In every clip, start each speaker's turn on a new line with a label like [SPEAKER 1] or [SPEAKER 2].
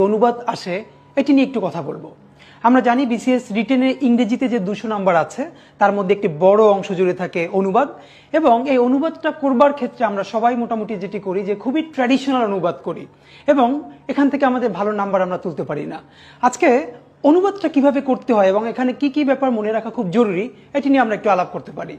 [SPEAKER 1] অনুবাদ আসে এটি নিয়ে একটু কথা বলবো। আমরা জানি বিসিএস রিটেনের ইংরেজিতে যে 200 নাম্বার আছে তার মধ্যে একটি বড় অংশ জুড়ে থাকে অনুবাদ, এবং এই অনুবাদটা করবার ক্ষেত্রে আমরা সবাই মোটামুটি যেটি করি যে খুবই ট্র্যাডিশনাল অনুবাদ করি এবং এখান থেকে আমাদের ভালো নাম্বার আমরা তুলতে পারি না। আজকে অনুবাদটা কিভাবে করতে হয় এবং এখানে কি কি ব্যাপার মনে রাখা খুব জরুরি এটি নিয়ে আমরা একটু আলাপ করতে পারি।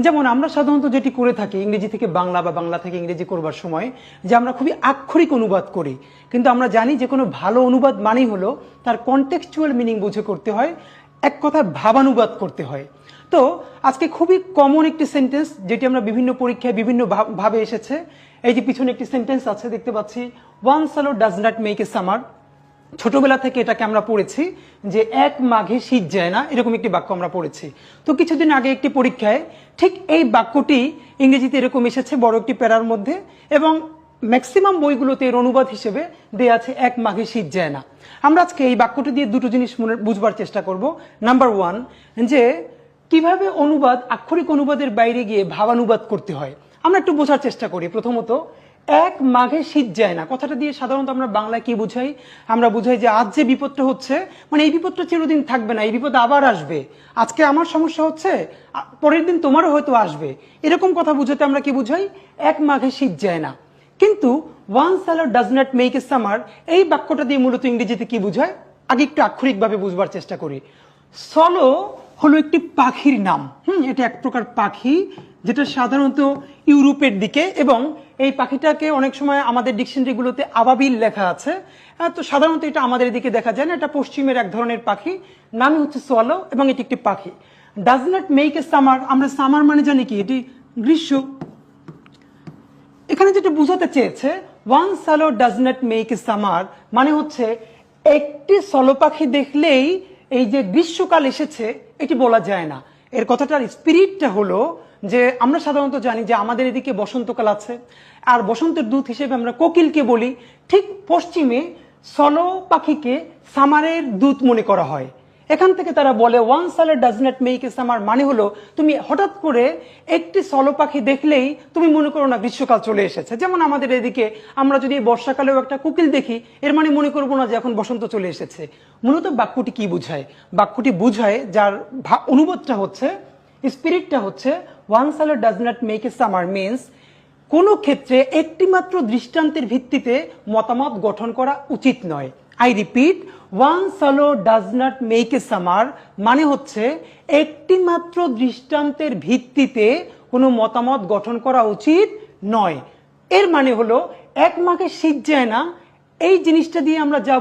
[SPEAKER 1] যেমন আমরা সাধারণত যেটি করে থাকি ইংরেজি থেকে বাংলা বা বাংলা থেকে ইংরেজি করবার সময় যে আমরা খুবই আক্ষরিক অনুবাদ করি, কিন্তু আমরা জানি যে কোনো ভালো অনুবাদ মানেই হলো তার কনটেক্সচুয়াল মিনিং বুঝে করতে হয়, এক কথায় ভাবানুবাদ করতে হয়। তো আজকে খুবই কমন একটি সেন্টেন্স যেটি আমরা বিভিন্ন পরীক্ষায় বিভিন্ন ভাবে এসেছে। এই যে পিছনে একটি সেন্টেন্স আছে দেখতে পাচ্ছি, ওয়ান সালো does not make a summer. ছোটবেলা থেকে এটাকে আমরা পড়েছি যে এক মাঘে শীত যায় না, এরকম একটি বাক্য আমরা পড়েছি। তো কিছুদিন আগে একটি পরীক্ষায় ঠিক এই বাক্যটি ইংরেজিতে এরকম এসেছে বড় একটি প্যারার মধ্যে, এবং ম্যাক্সিমাম বইগুলোতে এর অনুবাদ হিসেবে দেয়া আছে এক মাঘে শীত যায় না। আমরা আজকে এই বাক্যটি দিয়ে দুটো জিনিস বুঝবার চেষ্টা করব। নাম্বার ওয়ান, যে কিভাবে অনুবাদ আক্ষরিক অনুবাদের বাইরে গিয়ে ভাবানুবাদ করতে হয় আমরা একটু বোঝার চেষ্টা করি। প্রথমত, এক মাঘে শীত যায় না কথাটা দিয়ে সাধারণত আমরা বাংলায় কি বুঝাই? আমরা বুঝাই যে আজ যে বিপদটা হচ্ছে, মানে এই বিপদটা চিরদিন থাকবে না, এই বিপদ আবার আসবে। আজকে আমার সমস্যা হচ্ছে, পরের দিন তোমারও হয়তো আসবে, এরকম কথা বুঝাতে আমরা কি বুঝাই? এক মাঘে শীত যায় না। কিন্তু ওয়ান সালো does not make a summer এই বাক্যটা দিয়ে মূলত ইংরেজিতে কি বুঝায় আগে একটু আক্ষরিকভাবে বুঝবার চেষ্টা করি। সলো হলো একটি পাখির নাম। এটা এক প্রকার পাখি যেটা সাধারণত ইউরোপের দিকে, এবং এই পাখিটাকে অনেক সময় আমাদের ডিকশনারিগুলোতে আবাবিল লেখা আছে। তো সাধারণত এটা আমাদের দিকে দেখা যায় না, এটা পশ্চিমের এক ধরনের পাখি, নামই হচ্ছে সোয়ালো, এবং এটি একটি পাখি। Does not make a summer, আমরা সামার মানে জানি কি, এটি গ্রীষ্ম। এখানে যেটা বোঝাতে চেয়েছে ওয়ান সালো does not make a summer মানে হচ্ছে একটি সলো পাখি দেখলেই এই যে গ্রীষ্মকাল এসেছে এটি বলা যায় না। এর কথাটার স্পিরিটটা হলো যে আমরা সাধারণত জানি যে আমাদের এদিকে বসন্তকাল আছে, আর বসন্তের দূত হিসেবে আমরা কোকিলকে বলি। ঠিক পশ্চিমে সলো পাখিকে সামারের দূত মনে করা হয়। এখান থেকে তারা বলে ওয়ান সালো does not make a summer মানে হলো তুমি হঠাৎ করে একটি সলো পাখি দেখলেই তুমি মনে করো না গ্রীষ্মকাল চলে এসেছে। যেমন আমাদের এদিকে আমরা যদি বর্ষাকালেও একটা কোকিল দেখি, এর মানে মনে করবো না যে এখন বসন্ত চলে এসেছে। মূলত বাক্যটি কি বুঝায়? বাক্যটি বুঝায়, যার অনুবাদটা হচ্ছে, স্পিরিটটা হচ্ছে, ওয়ান সালো does not make a summer means কোনো ক্ষেত্রে একটি মাত্র দৃষ্টান্তের ভিত্তিতে মতামত গঠন করা উচিত নয়। আই রিপিট, ওয়ান সালো does not make a summer মানে হচ্ছে একটি মাত্র দৃষ্টান্তের ভিত্তিতে কোনো মতামত গঠন করা উচিত নয়। এর মানে হলো এক মাঘে শীত যায় না, এই জিনিসটা দিয়ে আমরা যা